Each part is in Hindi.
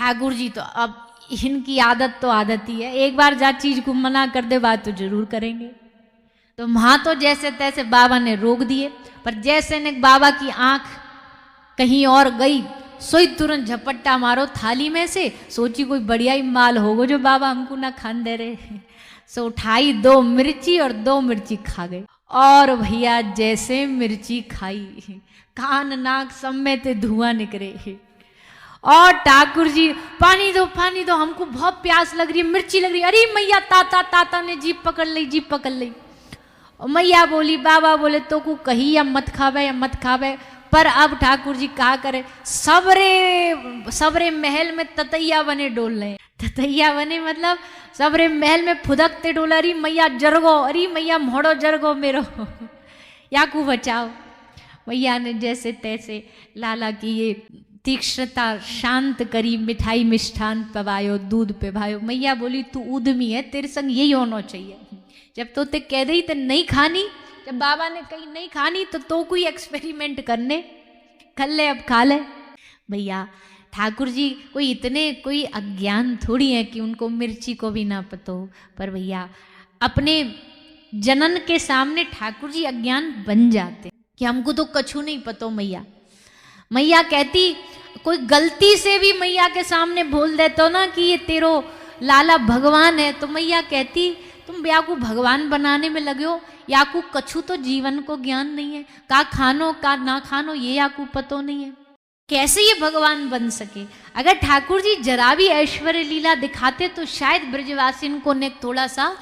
ठाकुर जी तो अब इनकी आदत तो आदत ही है, एक बार जा चीज को मना कर दे बात तो जरूर करेंगे। तो वहां तो जैसे तैसे बाबा ने रोक दिए, पर जैसे ने बाबा की आंख कहीं और गई, सोई तुरंत झपट्टा मारो थाली में से, सोची कोई बढ़िया ही माल होगा जो बाबा हमको ना खान दे रहे। सो उठाई 2 मिर्ची और 2 मिर्ची खा गए। और भैया जैसे मिर्ची खाई, कान नाक सब में ते धुआं निकले। और ठाकुर जी पानी दो हमको बहुत प्यास लग रही है, मिर्ची लग रही है। अरे मैया ताता ताता ने जीप पकड़ ली, जीप पकड़ ली। और मैया बोली, बाबा बोले तो को कही या मत खावे या मत खावे। पर अब ठाकुर जी क्या करे, सबरे महल में ततैया बने डोल रहे। ततैया बने मतलब सबरे महल में फुदकते डोल। अरे मैया जरगो, अरे मैया मोड़ो जरगो मेरो, या को बचाओ। मैया ने जैसे तैसे लाला की ये तीक्ष्णता शांत करी, मिठाई मिष्ठान पवायो, दूध पिवायो। मैया बोली तू उद्यमी है, तेरे संग यही होना चाहिए। जब तो ते कह रही तो नहीं खानी, जब बाबा ने कही नहीं खानी तो कोई एक्सपेरिमेंट करने कर ले, अब खा ले। भैया ठाकुर जी कोई अज्ञान थोड़ी है कि उनको मिर्ची को भी ना पता हो। पर भैया अपने जनन के सामने ठाकुर जी अज्ञान बन जाते कि हमको तो कछु नहीं पता। मैया कहती कोई गलती से भी मैया के सामने बोल देते ना कि ये तेरो लाला भगवान है, तो मैया कहती तुम याकू भगवान बनाने में लगे हो, याकू कछु तो जीवन को ज्ञान नहीं है, का खानो का ना खानो ये याकू पतो नहीं है, कैसे ये भगवान बन सके। अगर ठाकुर जी जरा भी ऐश्वर्य लीला दिखाते तो शायद ब्रजवासिन को ने थोड़ा सा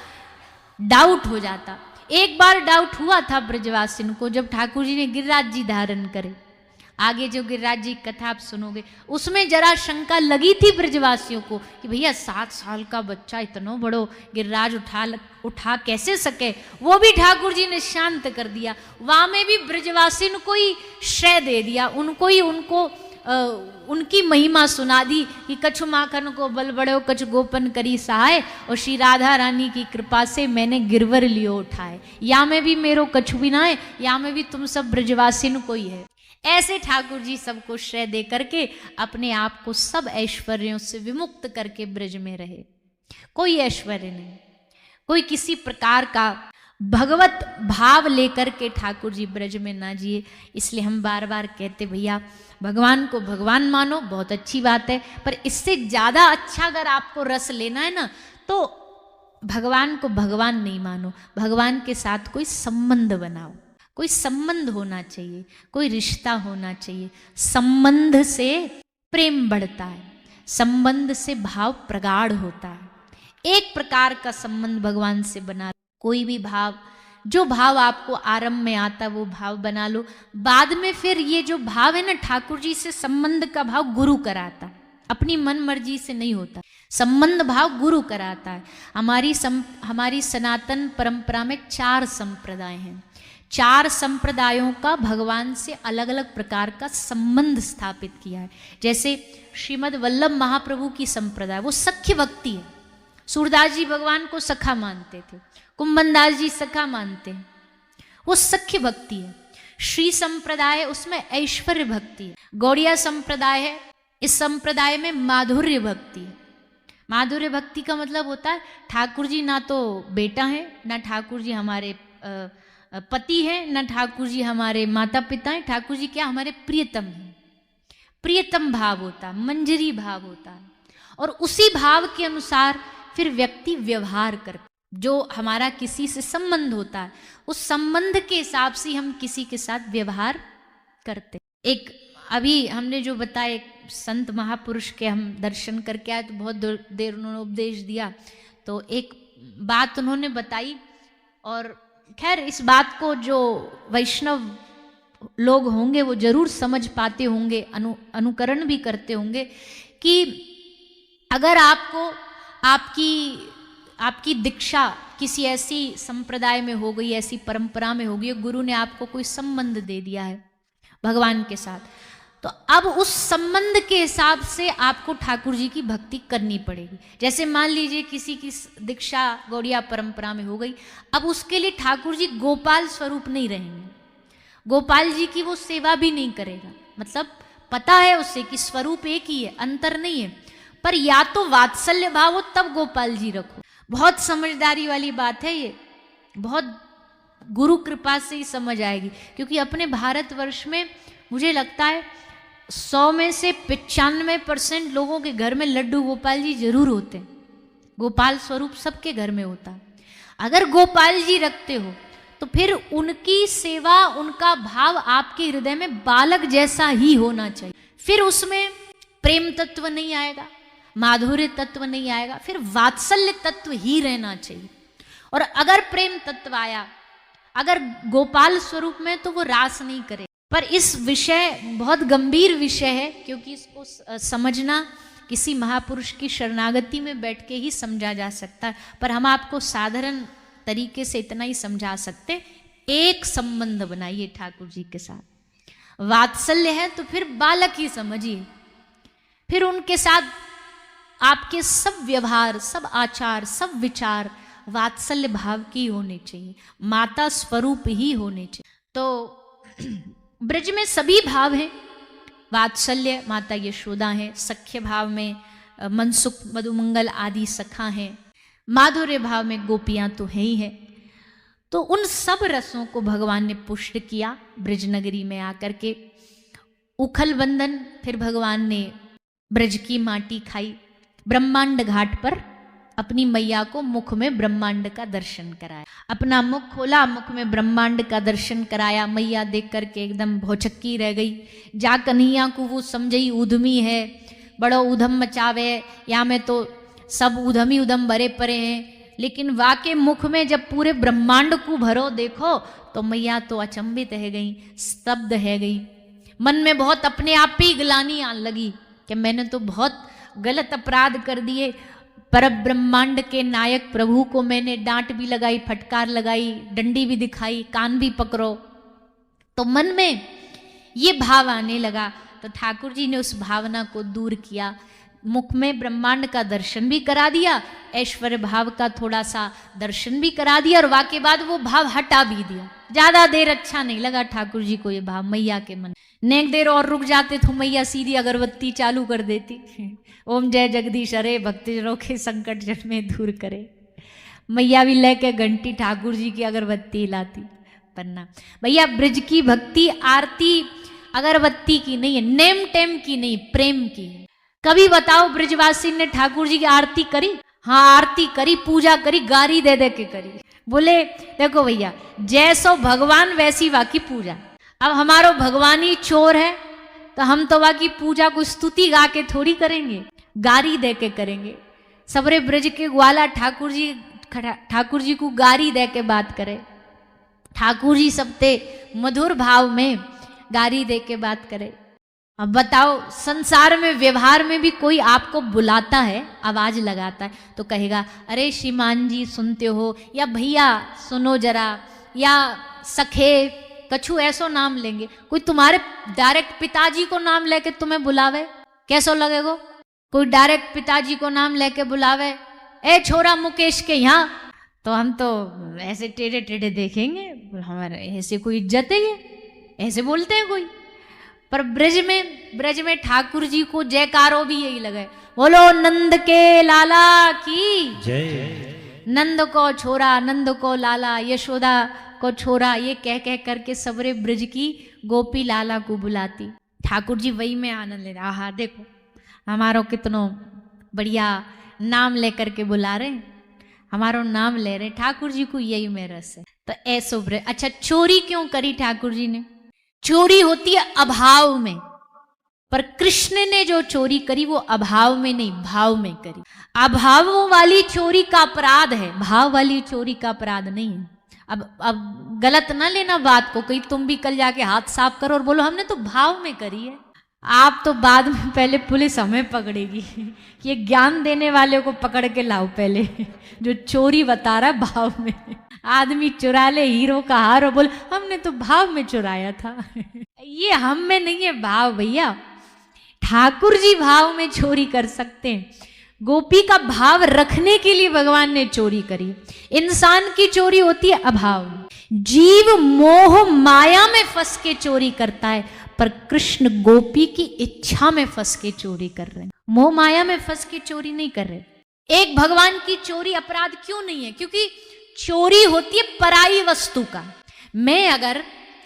डाउट हो जाता। एक बार डाउट हुआ था ब्रजवासिन को, जब ठाकुर जी ने गिरिराज जी धारण करे। आगे जो गिरिराज जी कथा आप सुनोगे उसमें जरा शंका लगी थी ब्रजवासियों को कि भैया 7 साल का बच्चा इतना बड़ो गिरिराज उठा कैसे सके। वो भी ठाकुर जी ने शांत कर दिया। वहां में भी ब्रजवासिन को ही श्रेय दे दिया, उनकी महिमा सुना दी कि कछु माखन को बल बड़ो कछु गोपन करी सहाय, और श्री राधा रानी की कृपा से मैंने गिरवर लियो उठाए। या में भी मेरो कछु भी ना है, या में भी तुम सब ब्रजवासिन को ही है। ऐसे ठाकुर जी सबको श्रेय दे करके अपने आप को सब ऐश्वर्यों से विमुक्त करके ब्रज में रहे। कोई ऐश्वर्य नहीं, कोई किसी प्रकार का भगवत भाव लेकर के ठाकुर जी ब्रज में ना जिए। इसलिए हम बार बार कहते भैया भगवान को भगवान मानो, बहुत अच्छी बात है, पर इससे ज्यादा अच्छा अगर आपको रस लेना है ना तो भगवान को भगवान नहीं मानो, भगवान के साथ कोई संबंध बनाओ। कोई संबंध होना चाहिए, कोई रिश्ता होना चाहिए। संबंध से प्रेम बढ़ता है, संबंध से भाव प्रगाढ़ होता है। एक प्रकार का संबंध भगवान से बना, कोई भी भाव, जो भाव आपको आरंभ में आता वो भाव बना लो। बाद में फिर ये जो भाव है ना, ठाकुर जी से संबंध का भाव गुरु कराता, अपनी मन मर्जी से नहीं होता। संबंध भाव गुरु कराता है। हमारी सनातन परंपरा में 4 संप्रदाय हैं। 4 संप्रदायों का भगवान से अलग अलग प्रकार का संबंध स्थापित किया है। जैसे श्रीमद् वल्लभ महाप्रभु की संप्रदाय, वो सख्य भक्ति है। सूरदास जी भगवान को सखा मानते थे, कुंभनदास जी सखा मानते हैं, वो सख्य भक्ति है। श्री संप्रदाय उसमें ऐश्वर्य भक्ति है। गौड़िया संप्रदाय है, इस संप्रदाय में माधुर्य भक्ति है। माधुर्य भक्ति का मतलब होता है ठाकुर जी ना तो बेटा है, ना ठाकुर जी हमारे पति है, न ठाकुर जी हमारे माता पिता हैं, ठाकुर जी क्या हमारे प्रियतम हैं। प्रियतम भाव होता है, मंजरी भाव होता है, और उसी भाव के अनुसार फिर व्यक्ति व्यवहार करता। जो हमारा किसी से संबंध होता है उस संबंध के हिसाब से हम किसी के साथ व्यवहार करते। एक अभी हमने जो बताया संत महापुरुष के हम दर्शन करके आए तो बहुत देर उन्होंने उपदेश दिया, तो एक बात उन्होंने बताई, और खैर इस बात को जो वैष्णव लोग होंगे वो जरूर समझ पाते होंगे, अनुकरण भी करते होंगे कि अगर आपको आपकी दीक्षा किसी ऐसी संप्रदाय में हो गई, ऐसी परंपरा में हो गई, गुरु ने आपको कोई संबंध दे दिया है भगवान के साथ, तो अब उस संबंध के हिसाब से आपको ठाकुर जी की भक्ति करनी पड़ेगी। जैसे मान लीजिए किसी की दीक्षा गौड़िया परंपरा में हो गई, अब उसके लिए ठाकुर जी गोपाल स्वरूप नहीं रहेंगे, गोपाल जी की वो सेवा भी नहीं करेगा। मतलब पता है उसे कि स्वरूप एक ही है, अंतर नहीं है, पर या तो वात्सल्य भाव हो तब गोपाल जी रखो। बहुत समझदारी वाली बात है ये, बहुत गुरु कृपा से ही समझ आएगी। क्योंकि अपने भारतवर्ष में मुझे लगता है 100 में से 95% लोगों के घर में लड्डू गोपाल जी जरूर होते हैं। गोपाल स्वरूप सबके घर में होता है। अगर गोपाल जी रखते हो तो फिर उनकी सेवा, उनका भाव आपके हृदय में बालक जैसा ही होना चाहिए। फिर उसमें प्रेम तत्व नहीं आएगा, माधुर्य तत्व नहीं आएगा, फिर वात्सल्य तत्व ही रहना चाहिए। और अगर प्रेम तत्व आया, अगर गोपाल स्वरूप में, तो वो रास नहीं करे। पर इस विषय बहुत गंभीर विषय है, क्योंकि इसको समझना किसी महापुरुष की शरणागति में बैठ के ही समझा जा सकता है। पर हम आपको साधारण तरीके से इतना ही समझा सकते, एक संबंध बनाइए ठाकुर जी के साथ। वात्सल्य है तो फिर बालक ही समझिए, फिर उनके साथ आपके सब व्यवहार, सब आचार, सब विचार वात्सल्य भाव की होने चाहिए, माता स्वरूप ही होने चाहिए। तो ब्रज में सभी भाव हैं। वात्सल्य माता यशोदा है, सख्य भाव में मनसुख मधुमंगल आदि सखा हैं, माधुर्य भाव में गोपियां तो है ही है। तो उन सब रसों को भगवान ने पुष्ट किया ब्रज नगरी में आकर के। उखल बंदन, फिर भगवान ने ब्रज की माटी खाई, ब्रह्मांड घाट पर अपनी मैया को मुख में ब्रह्मांड का दर्शन कराया। अपना मुख खोला, मुख में ब्रह्मांड का दर्शन कराया। मैया देख करके एकदम भौचक्की रह गई। जा कन्हैया को वो समझई उधमी है, बड़ो उधम मचावे, यहाँ में तो सब उधम ही उधम भरे पड़े हैं। लेकिन वाके मुख में जब पूरे ब्रह्मांड को भरो देखो तो मैया तो अचंभित है गई, स्तब्ध है गई। मन में बहुत अपने आप ही ग्लानि आने लगी कि मैंने तो बहुत गलत अपराध कर दिए। पर ब्रह्मांड के नायक प्रभु को मैंने डांट भी लगाई, फटकार लगाई, डंडी भी दिखाई, कान भी पकड़ो। तो मन में ये भाव आने लगा। तो ठाकुर जी ने उस भावना को दूर किया, मुख में ब्रह्मांड का दर्शन भी करा दिया, ऐश्वर्य भाव का थोड़ा सा दर्शन भी करा दिया, और वाके बाद वो भाव हटा भी दिया। ज्यादा देर अच्छा नहीं लगा ठाकुर जी को ये भाव मैया के मन। नेक देर और रुक जाते तो मैया सीधी अगरबत्ती चालू कर देती, ओम जय जगदीश हरे भक्तजनों के संकट जन में दूर करे। मैया भी लेके घंटी ठाकुर जी की अगरबत्ती हिलाती। पन्ना भैया ब्रज की भक्ति आरती अगरबत्ती की नहीं है, नेम टेम की नहीं, प्रेम की है। कभी बताओ ब्रजवासी ने ठाकुर जी की आरती करी? हाँ आरती करी, पूजा करी, गारी दे दे के करी। बोले देखो भैया जैसो भगवान वैसी वाकी पूजा। अब हमारो भगवान ही चोर है तो हम तो वाकी पूजा को स्तुति गा के थोड़ी करेंगे, गारी दे के करेंगे। सबरे ब्रज के ग्वाला ठाकुर जी को गारी दे के बात करे। ठाकुर जी सबते मधुर भाव में गारी दे के बात करे। अब बताओ संसार में व्यवहार में भी कोई आपको बुलाता है, आवाज लगाता है तो कहेगा अरे श्रीमान जी सुनते हो, या भैया सुनो जरा, या सखे, कछु ऐसो नाम लेंगे। कोई तुम्हारे डायरेक्ट पिताजी को नाम लेके तुम्हें बुलावे, कैसो लगेगो? कोई डायरेक्ट पिताजी को नाम लेके बुलावे, ए छोरा मुकेश के यहाँ, तो हम तो ऐसे टेढ़े टेढ़े देखेंगे, हमारे ऐसे कोई इज्जत है ये, ऐसे बोलते हैं कोई। पर ब्रज में ठाकुर जी को जयकारो भी यही लगे, बोलो नंद के लाला की जय। नंद को छोरा, नंद को लाला, यशोदा को छोरा, ये कह कह करके सबरे ब्रज की गोपी लाला को बुलाती। ठाकुर जी वही में आनंद ले रहा। हाँ देखो हमारो कितनो बढ़िया नाम लेकर के बुला रहे, हमारो नाम ले रहे। ठाकुर जी को यही में रस है। तो ऐसो ब्रज। अच्छा चोरी क्यों करी ठाकुर जी ने? चोरी होती है अभाव में, पर कृष्ण ने जो चोरी करी वो अभाव में नहीं भाव में करी। अभाव वाली चोरी का अपराध है, भाव वाली चोरी का अपराध नहीं है। अब गलत ना लेना बात को, कहीं तुम भी कल जाके हाथ साफ करो और बोलो हमने तो भाव में करी है। आप तो बाद में पहले पुलिस हमें पकड़ेगी कि ये ज्ञान देने वाले को पकड़ के लाओ पहले, जो चोरी बता रहा है भाव में। आदमी चुरा ले हीरो का हार और बोल हमने तो भाव में चुराया था। ये हम में नहीं है भाव भैया, ठाकुर जी भाव में चोरी कर सकते हैं। गोपी का भाव रखने के लिए भगवान ने चोरी करी। इंसान की चोरी होती है अभाव। जीव मोह माया में फंस के चोरी करता है, पर कृष्ण गोपी की इच्छा में फंस के चोरी कर रहे हैं। मोह माया में फंस के चोरी नहीं कर रहे। एक भगवान की चोरी अपराध क्यों नहीं है? क्योंकि चोरी होती है पराई वस्तु का। मैं अगर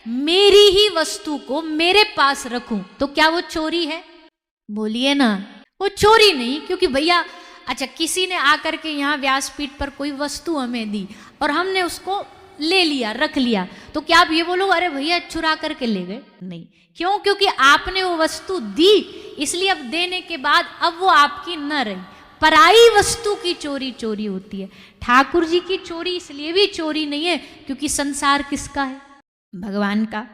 मेरी ही वस्तु को मेरे पास रखूं तो क्या वो चोरी है? बोलिए ना, वो चोरी नहीं। क्योंकि भैया अच्छा, किसी ने आकर के यहाँ व्यासपीठ पर कोई वस्तु हमें दी और हमने उसको ले लिया, रख लिया, तो क्या आप ये बोलो अरे भैया चुरा करके ले गए? नहीं। क्यों? क्योंकि आपने वो वस्तु दी, इसलिए अब देने के बाद अब वो आपकी न रही। पराई वस्तु की चोरी चोरी होती है। ठाकुर जी की चोरी इसलिए भी चोरी नहीं है क्योंकि संसार किसका है? भगवान का।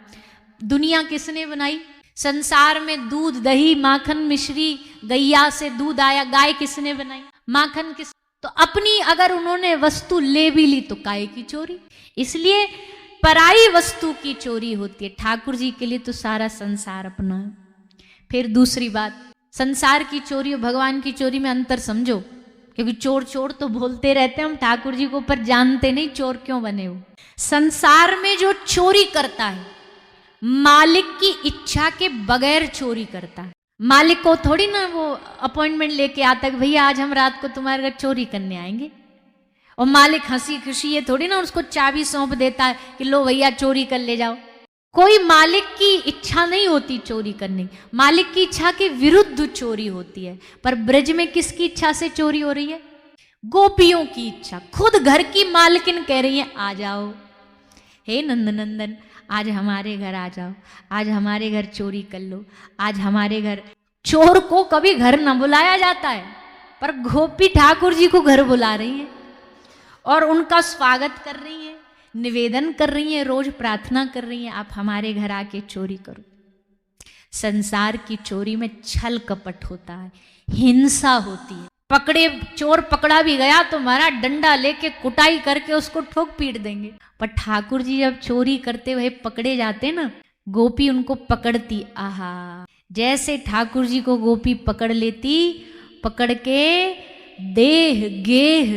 दुनिया किसने बनाई? संसार में दूध दही माखन मिश्री, गैया से दूध आया, गाय किसने बनाई? माखन किस? तो अपनी अगर उन्होंने वस्तु ले भी ली तो काय की चोरी? इसलिए पराई वस्तु की चोरी होती है। ठाकुर जी के लिए तो सारा संसार अपना है। फिर दूसरी बात, संसार की चोरी और भगवान की चोरी में अंतर समझो। क्योंकि चोर चोर तो बोलते रहते हैं हम ठाकुर जी को, पर जानते नहीं चोर क्यों बने हो। संसार में जो चोरी करता है मालिक की इच्छा के बगैर चोरी करता है। मालिक को थोड़ी ना वो अपॉइंटमेंट लेके आता है भैया आज हम रात को तुम्हारे घर चोरी करने आएंगे, और मालिक हंसी खुशी ये थोड़ी ना उसको चाबी सौंप देता है कि लो भैया चोरी कर ले जाओ। कोई मालिक की इच्छा नहीं होती चोरी करने, मालिक की इच्छा के विरुद्ध चोरी होती है। पर ब्रज में किसकी इच्छा से चोरी हो रही है? गोपियों की इच्छा। खुद घर की मालकिन कह रही है आ जाओ, हे नंदनंदन आज हमारे घर आ जाओ, आज हमारे घर चोरी कर लो, आज हमारे घर। चोर को कभी घर न बुलाया जाता है, पर गोपी ठाकुर जी को घर बुला रही है और उनका स्वागत कर रही है, निवेदन कर रही है, रोज प्रार्थना कर रही है आप हमारे घर आके चोरी करो। संसार की चोरी में छल कपट होता है, हिंसा होती है। पकड़े चोर पकड़ा भी गया तो महाराज डंडा लेके कुटाई करके उसको ठोक पीट देंगे। पर ठाकुर जी जब चोरी करते हुए पकड़े जाते ना, गोपी उनको पकड़ती, आहा जैसे ठाकुर जी को गोपी पकड़ लेती, पकड़ के देह गेह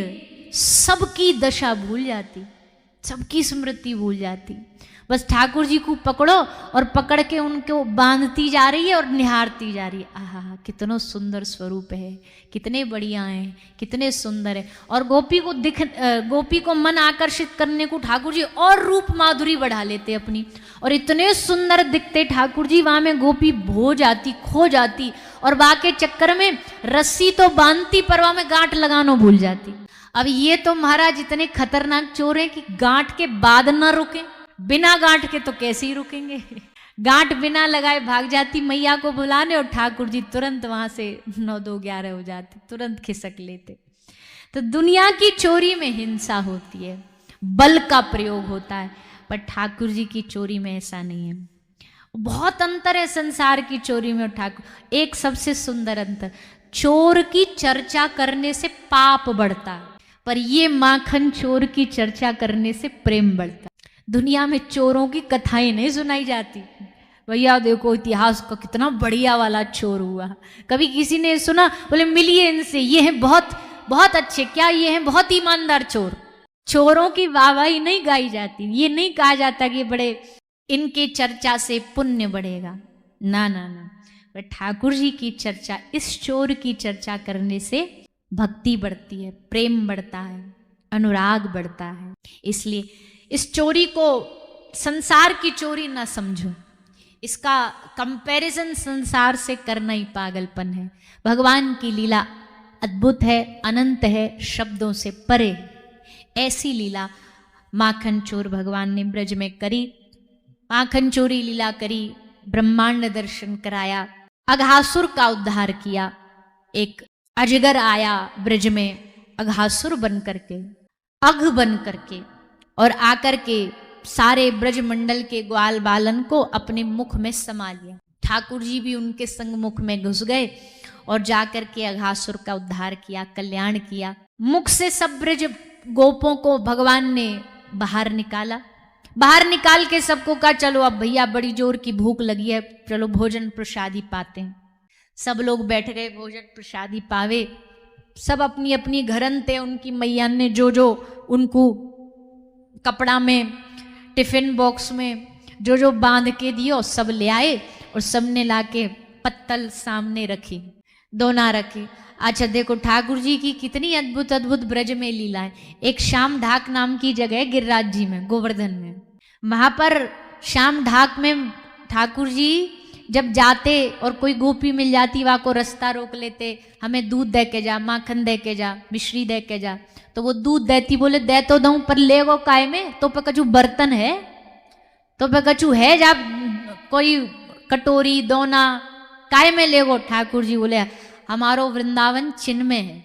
सबकी दशा भूल जाती, सबकी स्मृति भूल जाती। बस ठाकुर जी को पकड़ो और पकड़ के उनको बांधती जा रही है और निहारती जा रही है। आहा कितना सुंदर स्वरूप है, कितने बढ़िया हैं, कितने सुंदर है। और गोपी को मन आकर्षित करने को ठाकुर जी और रूप माधुरी बढ़ा लेते अपनी, और इतने सुंदर दिखते ठाकुर जी, वहां में गोपी भो जाती, खो जाती, और वहां के चक्कर में रस्सी तो बांधती पर वहां में गांठ लगाना भूल जाती। अब ये तो महाराज इतने खतरनाक चोर हैं कि गांठ के बाद न रुके, बिना गांठ के तो कैसे ही रुकेंगे। गांठ बिना लगाए भाग जाती मैया को बुलाने, और ठाकुर जी तुरंत वहां से 9-2-11 हो जाते, तुरंत खिसक लेते। तो दुनिया की चोरी में हिंसा होती है, बल का प्रयोग होता है, पर ठाकुर जी की चोरी में ऐसा नहीं है। बहुत अंतर है संसार की चोरी में और ठाकुर। एक सबसे सुंदर अंतर, चोर की चर्चा करने से पाप बढ़ता है, पर ये माखन चोर की चर्चा करने से प्रेम बढ़ता है। दुनिया में चोरों की कथाएं नहीं सुनाई जाती, भैया देखो इतिहास का कितना बढ़िया वाला चोर हुआ, कभी किसी ने सुना? बोले मिलिए इनसे, ये हैं बहुत बहुत अच्छे, क्या ये हैं बहुत ईमानदार चोर। चोरों की वाहवाही नहीं गाई जाती, ये नहीं कहा जाता कि बड़े इनके चर्चा से पुण्य बढ़ेगा, ना ना ना। ठाकुर जी की चर्चा, इस चोर की चर्चा करने से भक्ति बढ़ती है, प्रेम बढ़ता है, अनुराग बढ़ता है। इसलिए इस चोरी को संसार की चोरी ना समझो, इसका कंपैरिजन संसार से करना ही पागलपन है। भगवान की लीला अद्भुत है, अनंत है, शब्दों से परे। ऐसी लीला माखन चोर भगवान ने ब्रज में करी, माखन चोरी लीला करी, ब्रह्मांड दर्शन कराया, अघासुर का उद्धार किया। एक अजगर आया ब्रज में अघासुर बन करके, अघ बन करके, और आकर के सारे ब्रज मंडल के ग्वाल बालन को अपने मुख में समा लिया। ठाकुर जी भी उनके संग मुख में घुस गए और जाकर के अघासुर का उद्धार किया, कल्याण किया। मुख से सब ब्रज गोपों को भगवान ने बाहर निकाला। बाहर निकाल के सबको कहा चलो अब भैया बड़ी जोर की भूख लगी है, चलो भोजन प्रसादी पाते हैं। सब लोग बैठ गए, भोजन प्रसादी पावे। सब अपनी अपनी घरन थे, उनकी मैया ने जो जो उनको कपड़ा में, टिफिन बॉक्स में जो जो बांध के दियो सब ले आए, और सब ने लाके पत्तल सामने रखी। दोना रखे। अच्छा देखो ठाकुर जी की कितनी अद्भुत अद्भुत ब्रज में लीलाएं। एक श्याम ढाक नाम की जगह है गिरिराज जी में, गोवर्धन में। वहां पर श्याम ढाक में ठाकुर जी जब जाते और कोई गोपी मिल जाती वहां को रास्ता रोक लेते, हमें दूध दे के जा, माखन दे के जा, मिश्री दे के जा। तो वो दूध देती, बोले दे तो दूं पर ले गो काय में, तो पे कछु बर्तन है, तो पे कछु है जा कोई कटोरी दोना काय में ले गो। ठाकुर जी बोले हमारो वृंदावन चिन्ह में है,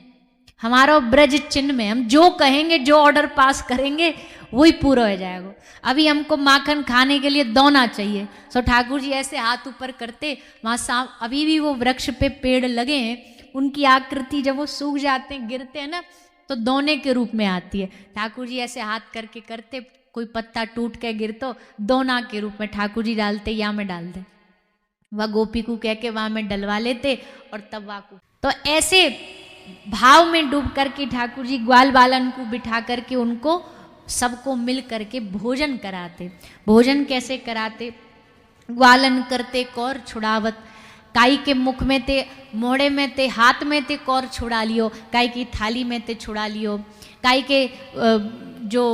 हमारो ब्रज चिन्ह में, हम जो कहेंगे जो ऑर्डर पास करेंगे वही पूरा हो जाएगा। अभी हमको माखन खाने के लिए दोना चाहिए। सो ठाकुर जी ऐसे हाथ ऊपर करते, वहाँ अभी भी वो वृक्ष पे पेड़ लगे हैं, उनकी आकृति जब वो सूख जाते हैं गिरते हैं ना तो दोने के रूप में आती है। ठाकुर जी ऐसे हाथ करके करते, कोई पत्ता टूट के गिर तो दोना के रूप में ठाकुर जी डालते, या में डाल दे, वह गोपी को कह के वहां में डलवा लेते और तब वह को। तो ऐसे भाव में डूब करके ठाकुर जी ग्वाल बालन को बिठा करके उनको सबको मिल करके भोजन कराते। भोजन कैसे कराते? ग्वालन करते कौर छुड़ावत, काई के मुख में ते, मोड़े में ते, हाथ में ते कौर छुड़ा लियो, काई की थाली में ते छुड़ा लियो, काई के जो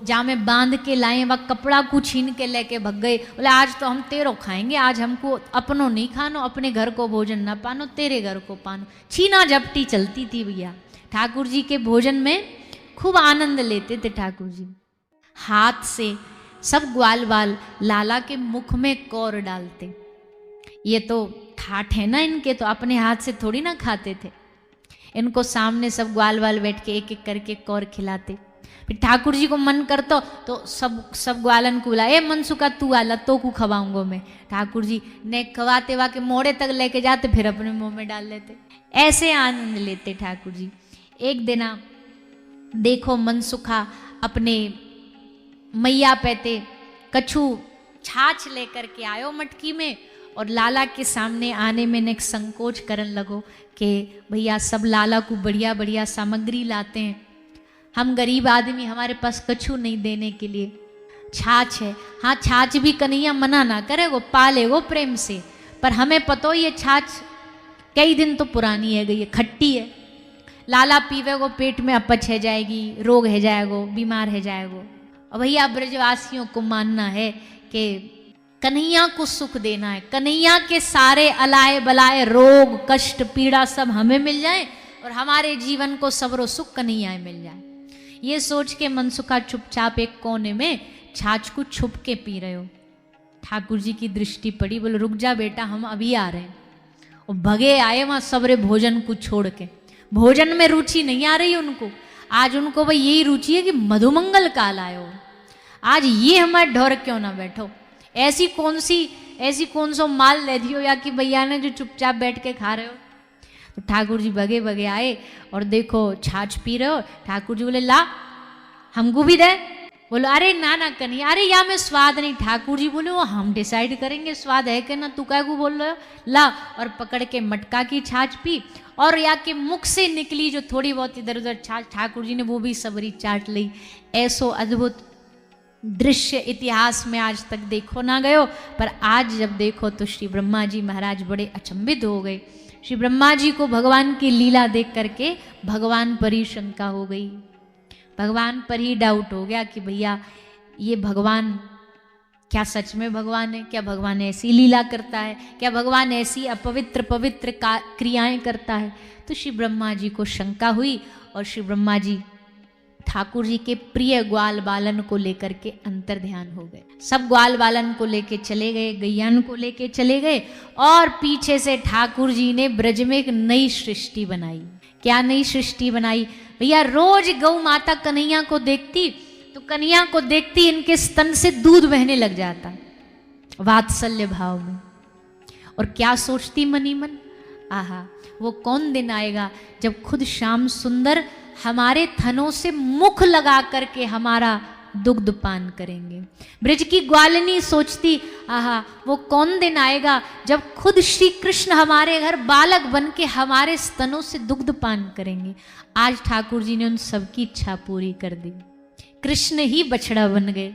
जामे बांध के लाए वह कपड़ा को छीन के लेके भग गए। बोले आज तो हम तेरो खाएंगे, आज हमको अपनो नहीं खानो, अपने घर को भोजन ना पानो, तेरे घर को पानो। छीना झपटी चलती थी भैया। ठाकुर जी के भोजन में खूब आनंद लेते थे ठाकुर जी। हाथ से सब ग्वाल बाल लाला के मुख में कौर डालते। ये तो ठाठ है ना इनके, तो अपने हाथ से थोड़ी ना खाते थे। इनको सामने सब ग्वाल बाल बैठ के एक एक करके कौर खिलाते। फिर ठाकुर जी को मन करता तो सब ग्वालन को बुला, ए मनसुखा तू आला तो को खवाऊंगा मैं। ठाकुर जी ने खवाते वा के मोड़े तक लेके जाते, फिर अपने मुंह में डाल लेते। ऐसे आनंद लेते ठाकुर जी। एक दिन देखो मनसुखा अपने मैया पैते कछु छाछ लेकर के आयो मटकी में, और लाला के सामने आने में ने संकोच करन लगो कि भैया सब लाला को बढ़िया बढ़िया सामग्री लाते हैं, हम गरीब आदमी, हमारे पास कछु नहीं देने के लिए। छाछ है, हाँ छाछ भी कन्हैया मना ना करे, वो पाले वो प्रेम से, पर हमें पतो ये छाछ कई दिन तो पुरानी है गई है, खट्टी है, लाला पीवे को पेट में अपच है जाएगी, रोग है जाएगो, बीमार है जाएगो। और भैया ब्रजवासियों को मानना है कि कन्हैया को सुख देना है, कन्हैया के सारे अलाए बलाए रोग कष्ट पीड़ा सब हमें मिल जाए और हमारे जीवन को सबरो सुख कन्हैया मिल जाए। ये सोच के मनसुखा चुपचाप एक कोने में छाछ को छुप के पी रहे हो। ठाकुर जी की दृष्टि पड़ी, बोले रुक जा बेटा हम अभी आ रहे हैं। और भगे आए वहां सबरे भोजन को छोड़ के। भोजन में रुचि नहीं आ रही उनको, आज उनको भाई यही रुचि है कि मधुमंगल काल आयो, आज ये हमारे ढोर क्यों ना बैठो, ऐसी कौन सो माल ले दियो या कि भैया ने जो चुपचाप बैठ के खा रहे हो। तो ठाकुर जी भगे भगे आए और देखो छाछ पी रहे हो। ठाकुर जी बोले ला हमको भी दे। बोलो अरे ना ना कन्हैया, अरे या में स्वाद नहीं। ठाकुर जी बोले वो हम डिसाइड करेंगे स्वाद है कि ना, तू क्या को बोल रहे हो, ला। और पकड़ के मटका की छाछ पी, और या के मुख से निकली जो थोड़ी बहुत इधर उधर छाछ ठाकुर जी ने वो भी सबरी चाट ली। ऐसो अद्भुत दृश्य इतिहास में आज तक देखो ना गयो, पर आज जब देखो तो श्री ब्रह्मा जी महाराज बड़े अचंभित हो गए। श्री ब्रह्मा जी को भगवान की लीला देख करके भगवान पर ही शंका हो गई, भगवान पर ही डाउट हो गया कि भैया ये भगवान क्या सच में भगवान है, क्या भगवान ऐसी लीला करता है, क्या भगवान ऐसी अपवित्र पवित्र क्रियाएं करता है। तो श्री ब्रह्मा जी को शंका हुई और श्री ब्रह्मा जी ठाकुर जी के प्रिय ग्वाल बालन को लेकर के अंतर ध्यान हो गए। सब ग्वाल बालन को लेके चले गए, गैयान को लेके चले गए, और पीछे से ठाकुर जी ने ब्रज में एक नई सृष्टि बनाई। क्या नई सृष्टि बनाई भैया? रोज गौ माता कन्हैया को देखती तो कन्हैया को देखती इनके स्तन से दूध बहने लग जाता वात्सल्य भाव में। और क्या सोचती मनी मन, आहा वो कौन दिन आएगा जब खुद श्याम सुंदर हमारे थनों से मुख लगा करके हमारा दुग्ध पान करेंगे। ब्रज की ग्वालिनी सोचती, आहा वो कौन दिन आएगा जब खुद श्री कृष्ण हमारे घर बालक बन के हमारे स्तनों से दुग्ध पान करेंगे। आज ठाकुर जी ने उन सबकी इच्छा पूरी कर दी। कृष्ण ही बछड़ा बन गए,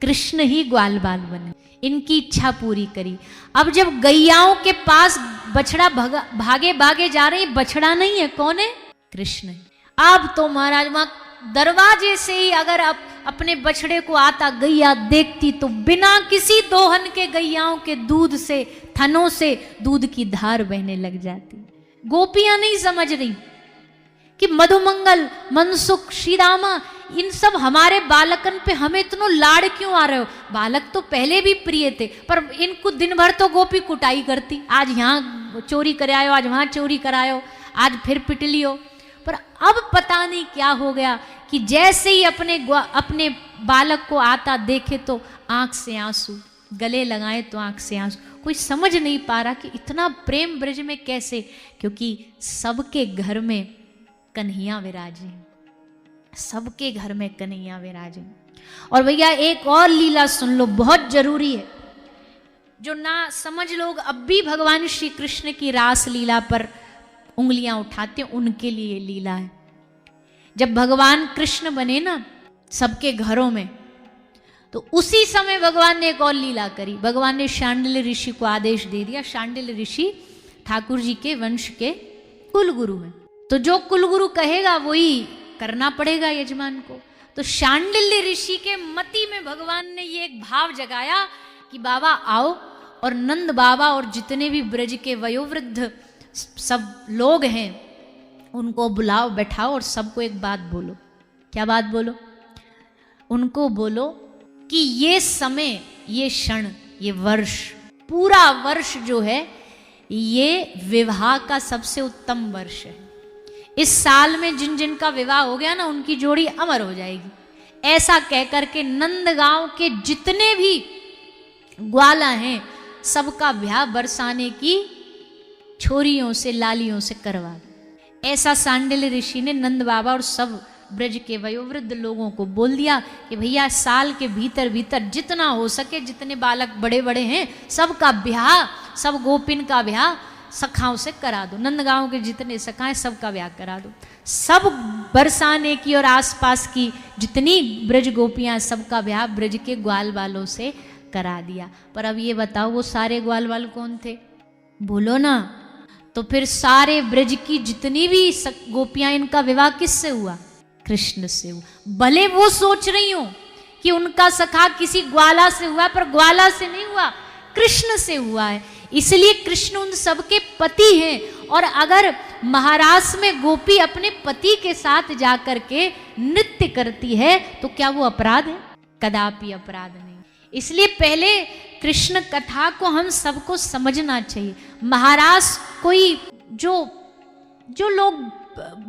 कृष्ण ही ग्वाल बाल बने, इनकी इच्छा पूरी करी। अब जब गैयाओं के पास बछड़ा भागे भागे जा रही, बछड़ा नहीं है, कौन है? कृष्ण। अब तो महाराज वहां दरवाजे से ही अगर अपने बछड़े को आता गैया देखती तो बिना किसी दोहन के गैयाओं के दूध से, थनों से दूध की धार बहने लग जाती। गोपियां नहीं समझ रही कि मधुमंगल, मनसुख, श्री रामा, इन सब हमारे बालकन पे हमें इतना लाड़ क्यों आ रहे हो? बालक तो पहले भी प्रिय थे, पर इनको दिन भर तो गोपी कुटाई करती। आज यहाँ चोरी करायो, आज वहां चोरी करायो, आज फिर पिट लियो। पर अब पता नहीं क्या हो गया कि जैसे ही अपने बालक को आता देखे तो आंख से आंसू, गले लगाए तो आंख से आंसू। कोई समझ नहीं पा रहा कि इतना प्रेम ब्रज में कैसे, क्योंकि सबके घर में कन्हैया विराजे, सबके घर में कन्हैया विराजे। और भैया एक और लीला सुन लो, बहुत जरूरी है, जो ना समझ लोग अब भी भगवान श्री कृष्ण की रास लीला पर उंगलियां उठाते हैं, उनके लिए लीला है। जब भगवान कृष्ण बने ना सबके घरों में, तो उसी समय भगवान ने एक और लीला करी। भगवान ने शांडिल्य ऋषि को आदेश दे दिया। शांडिल्य ऋषि ठाकुर जी के वंश के कुलगुरु हैं, तो जो कुलगुरु कहेगा वही करना पड़ेगा यजमान को। तो शांडिल्य ऋषि के मति में भगवान ने ये एक भाव जगाया कि बाबा आओ और नंद बाबा और जितने भी ब्रज के वयोवृद्ध सब लोग हैं उनको बुलाओ, बैठाओ और सबको एक बात बोलो। क्या बात बोलो? उनको बोलो कि ये समय, ये क्षण, ये वर्ष, पूरा वर्ष जो है ये विवाह का सबसे उत्तम वर्ष है। इस साल में जिन जिन का विवाह हो गया ना उनकी जोड़ी अमर हो जाएगी। ऐसा कहकर के नंदगांव के जितने भी ग्वाला हैं सबका ब्याह बरसाने की छोरियों से, लालियों से करवा दो। ऐसा शांडिल्य ऋषि ने नंद बाबा और सब ब्रज के वयोवृद्ध लोगों को बोल दिया कि भैया साल के भीतर भीतर जितना हो सके, जितने बालक बड़े बड़े हैं सबका ब्याह, सब गोपिन का ब्याह सखाओं से करा दो। नंदगांव के जितने सखाएं सबका ब्याह करा दो। सब बरसाने की और आसपास की जितनी ब्रज गोपियां सबका ब्याह ब्रज के ग्वाल बालों से करा दिया। पर अब ये बताओ वो सारे ग्वाल बाल कौन थे? बोलो ना। तो फिर सारे ब्रज की जितनी भी गोपियां, इनका विवाह किससे हुआ? कृष्ण से हुआ। भले वो सोच रही हो कि उनका सखा किसी ग्वाला से हुआ, पर ग्वाला से नहीं हुआ, कृष्ण से हुआ है। इसलिए कृष्ण उन सबके पति हैं। और अगर महारास में गोपी अपने पति के साथ जाकर के नृत्य करती है तो क्या वो अपराध है? कदापि अपराध नहीं। इसलिए पहले कृष्ण कथा को हम सबको समझना चाहिए। महारास कोई जो लोग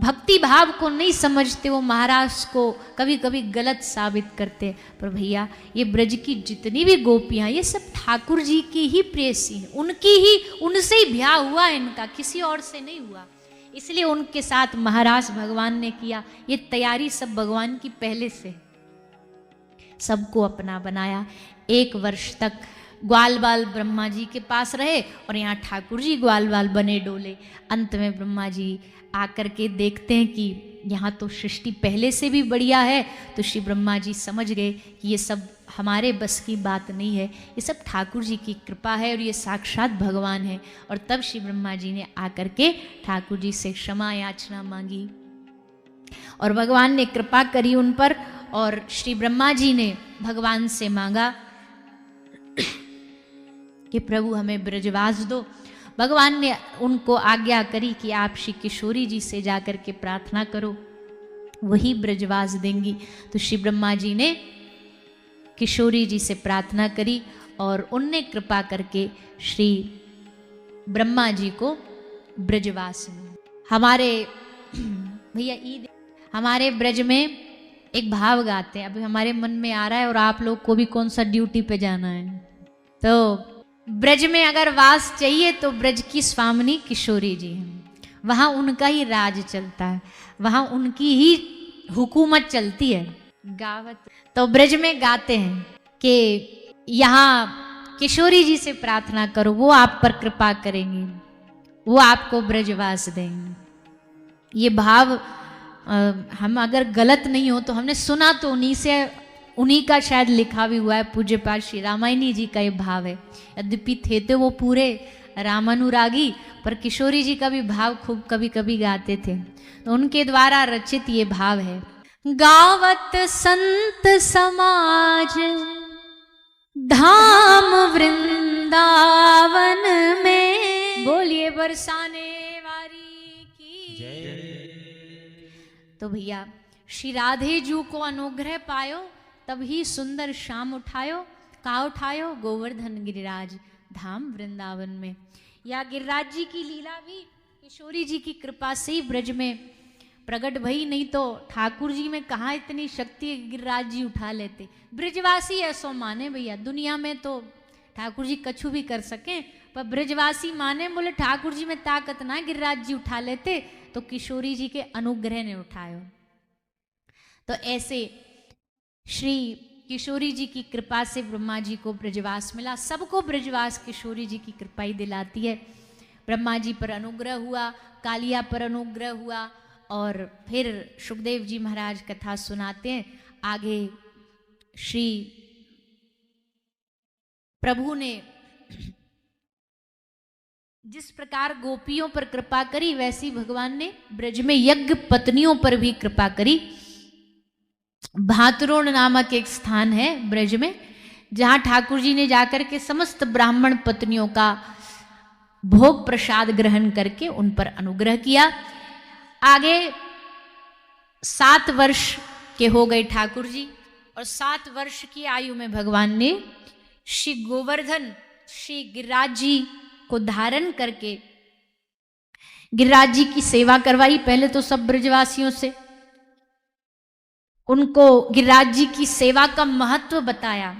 भक्ति भाव को नहीं समझते वो महाराज को कभी कभी गलत साबित करते हैं। पर भैया ये ब्रज की जितनी भी गोपियां ये सब ठाकुर जी की ही प्रेयसी हैं, उनसे ही ब्याह हुआ है इनका, किसी और से नहीं हुआ। इसलिए उनके साथ महाराज भगवान ने किया। ये तैयारी सब भगवान की पहले से, सबको अपना बनाया। 1 वर्ष तक ग्वाल बाल ब्रह्मा जी के पास रहे और यहाँ ठाकुर जी ग्वाल बाल बने डोले। अंत में ब्रह्मा जी आकर के देखते हैं कि यहाँ तो सृष्टि पहले से भी बढ़िया है, तो श्री ब्रह्मा जी समझ गए कि ये सब हमारे बस की बात नहीं है, ये सब ठाकुर जी की कृपा है और ये साक्षात भगवान है। और तब श्री ब्रह्मा जी ने आकर के ठाकुर जी से क्षमा याचना मांगी और भगवान ने कृपा करी उन पर। और श्री ब्रह्मा जी ने भगवान से मांगा कि प्रभु हमें ब्रजवास दो। भगवान ने उनको आज्ञा करी कि आप श्री किशोरी जी से जाकर के प्रार्थना करो, वही ब्रजवास देंगी। तो श्री ब्रह्मा जी ने किशोरी जी से प्रार्थना करी और उनने कृपा करके श्री ब्रह्मा जी को ब्रजवास मिला। हमारे भैया ईद, हमारे ब्रज में एक भाव गाते हैं, अभी हमारे मन में आ रहा है और आप लोग को भी कौन सा ड्यूटी पे जाना है। तो ब्रज में अगर वास चाहिए तो ब्रज की स्वामिनी किशोरी जी हैं, वहाँ उनका ही राज चलता है, वहाँ उनकी ही हुकूमत चलती है। गावत तो ब्रज में गाते हैं कि यहाँ किशोरी जी से प्रार्थना करो, वो आप पर कृपा करेंगी, वो आपको ब्रजवास देंगे। ये भाव हम अगर गलत नहीं हो तो हमने सुना तो उन्हीं से उन्हीं का शायद लिखा भी हुआ है। पूज्य पाठ श्री रामायणी जी का ये भाव है। यद्यपि थे तो वो पूरे रामानुरागी, पर किशोरी जी का भी भाव खूब कभी कभी गाते थे, तो उनके द्वारा रचित ये भाव है। गावत संत समाज धाम वृंदावन में, बोलिए बरसाने वाली की जय। तो भैया श्री राधे जू को अनुग्रह पायो, तभी सुंदर शाम उठायो, का उठायो गोवर्धन गिरिराज धाम वृंदावन में। या गिरिराज जी की लीला भी किशोरी जी की कृपा से ही ब्रज में प्रकट भई, नहीं तो ठाकुर जी में कहाँ इतनी शक्ति गिरिराज जी उठा लेते। ब्रजवासी ऐसो माने भैया, दुनिया में तो ठाकुर जी कछु भी कर सकें, पर ब्रजवासी माने बोले ठाकुर जी में ताकत ना गिरिराज जी उठा लेते, तो किशोरी जी के अनुग्रह ने उठायो। तो ऐसे श्री किशोरी जी की कृपा से ब्रह्मा जी को ब्रजवास मिला। सबको ब्रजवास किशोरी जी की कृपा ही दिलाती है। ब्रह्मा जी पर अनुग्रह हुआ, कालिया पर अनुग्रह हुआ, और फिर सुखदेव जी महाराज कथा सुनाते हैं। आगे श्री प्रभु ने जिस प्रकार गोपियों पर कृपा करी, वैसी भगवान ने ब्रज में यज्ञ पत्नियों पर भी कृपा करी। भातरोण नामक एक स्थान है ब्रज में, जहां ठाकुर जी ने जाकर के समस्त ब्राह्मण पत्नियों का भोग प्रसाद ग्रहण करके उन पर अनुग्रह किया। आगे 7 वर्ष के हो गए ठाकुर जी, और 7 वर्ष की आयु में भगवान ने श्री गोवर्धन श्री गिरिराज जी को धारण करके गिरिराज जी की सेवा करवाई। पहले तो सब ब्रजवासियों से उनको गिरिराज जी की सेवा का महत्व बताया,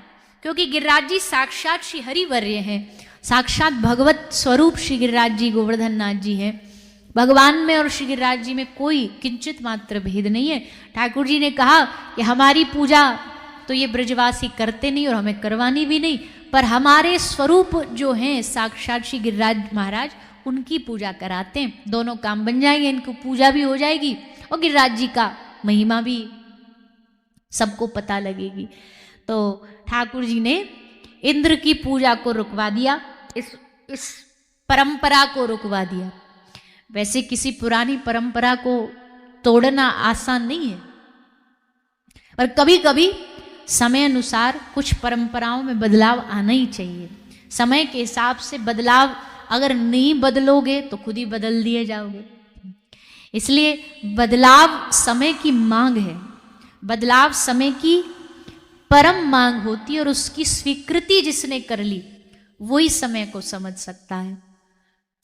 क्योंकि गिरिराज जी साक्षात श्री हरिवर्य हैं, साक्षात भगवत स्वरूप श्री गिरिराज जी गोवर्धन नाथ जी हैं। भगवान में और श्री गिरिराज जी में कोई किंचित मात्र भेद नहीं है। ठाकुर जी ने कहा कि हमारी पूजा तो ये ब्रजवासी करते नहीं और हमें करवानी भी नहीं, पर हमारे स्वरूप जो हैं साक्षात श्री गिरिराज महाराज, उनकी पूजा कराते हैं। दोनों काम बन जाएंगे, इनको पूजा भी हो जाएगी और गिरिराज जी का महिमा भी सबको पता लगेगी। तो ठाकुर जी ने इंद्र की पूजा को रुकवा दिया, इस परंपरा को रुकवा दिया। वैसे किसी पुरानी परंपरा को तोड़ना आसान नहीं है, पर कभी कभी समय अनुसार कुछ परंपराओं में बदलाव आना ही चाहिए। समय के हिसाब से बदलाव अगर नहीं बदलोगे तो खुद ही बदल दिए जाओगे। इसलिए बदलाव समय की मांग है, बदलाव समय की परम मांग होती है, और उसकी स्वीकृति जिसने कर ली वही समय को समझ सकता है।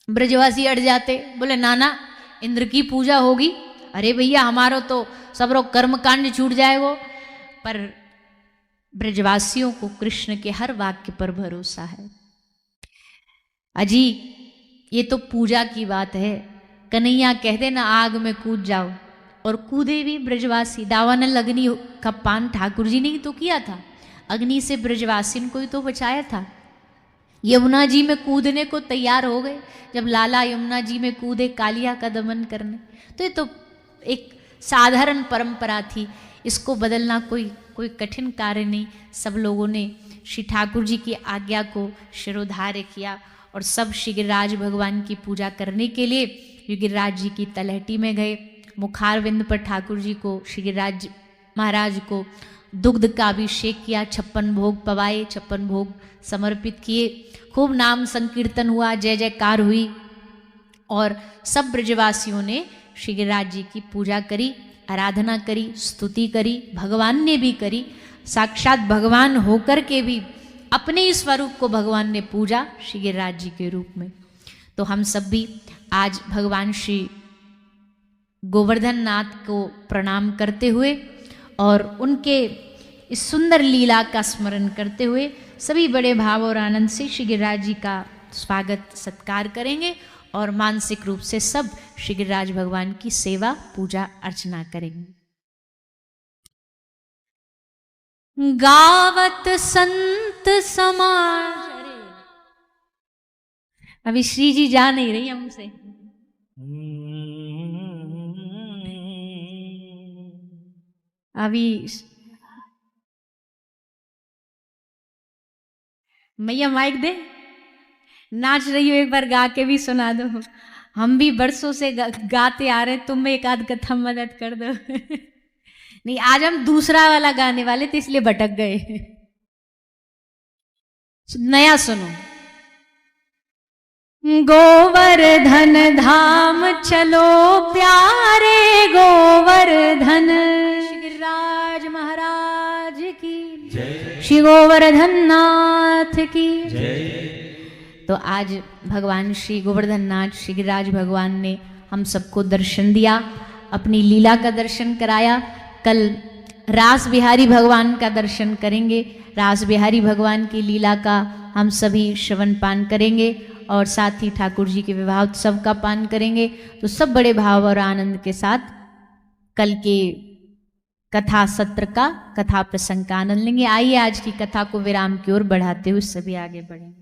ब्रजवासी अड़ जाते, बोले नाना इंद्र की पूजा होगी, अरे भैया हमारो तो सब रो कर्म कांड छूट जाएगो। पर ब्रजवासियों को कृष्ण के हर वाक्य पर भरोसा है। अजी ये तो पूजा की बात है, कन्हैया कह दे ना आग में कूद जाओ, और कूदे भी ब्रजवासी। दावानल अग्नि का पान ठाकुर जी ने ही तो किया था, अग्नि से ब्रजवासिन को ही तो बचाया था। यमुना जी में कूदने को तैयार हो गए, जब लाला यमुना जी में कूदे कालिया का दमन करने। तो ये तो एक साधारण परंपरा थी, इसको बदलना कोई कठिन कार्य नहीं। सब लोगों ने श्री ठाकुर जी की आज्ञा को शिरोधार्य किया, और सब श्री गिरिराज भगवान की पूजा करने के लिए गिरिराज जी की तलहटी में गए। मुखारविंद पर ठाकुर जी को श्री गिरिराज महाराज को दुग्ध का अभिषेक किया, 56 भोग पवाए, 56 भोग समर्पित किए। खूब नाम संकीर्तन हुआ, जय जयकार हुई, और सब ब्रजवासियों ने श्री गिरिराज जी की पूजा करी, आराधना करी, स्तुति करी, भगवान ने भी करी। साक्षात भगवान होकर के भी अपने ही स्वरूप को भगवान ने पूजा श्री गिरिराज जी के रूप में। तो हम सब भी आज भगवान श्री गोवर्धन नाथ को प्रणाम करते हुए और उनके इस सुंदर लीला का स्मरण करते हुए सभी बड़े भाव और आनंद से श्री गिरिराज जी का स्वागत सत्कार करेंगे, और मानसिक रूप से सब श्री गिरिराज भगवान की सेवा पूजा अर्चना करेंगे। गावत संत समाज, अभी श्री जी जा नहीं रही हमसे। अभी मैया माइक दे, नाच रही हो एक बार गा के भी सुना दो। हम भी बरसों से गाते आ रहे, तुम एक आध कथा मदद कर दो। नहीं, आज हम दूसरा वाला गाने वाले थे इसलिए भटक गए। नया सुनो। गोवर्धन धाम चलो प्यारे गोवर्धन, श्री गिरिराज महाराज की जय, श्री गोवर्धन नाथ की जय। तो आज भगवान श्री गोवर्धन नाथ श्री गिरिराज भगवान ने हम सबको दर्शन दिया, अपनी लीला का दर्शन कराया। कल रास बिहारी भगवान का दर्शन करेंगे, रास बिहारी भगवान की लीला का हम सभी श्रवण पान करेंगे और साथ ही ठाकुर जी के विवाह उत्सव का पान करेंगे। तो सब बड़े भाव और आनंद के साथ कल के कथा सत्र का, कथा प्रसंग का आनंद लेंगे। आइए आज की कथा को विराम की ओर बढ़ाते हुए सभी आगे बढ़ेंगे।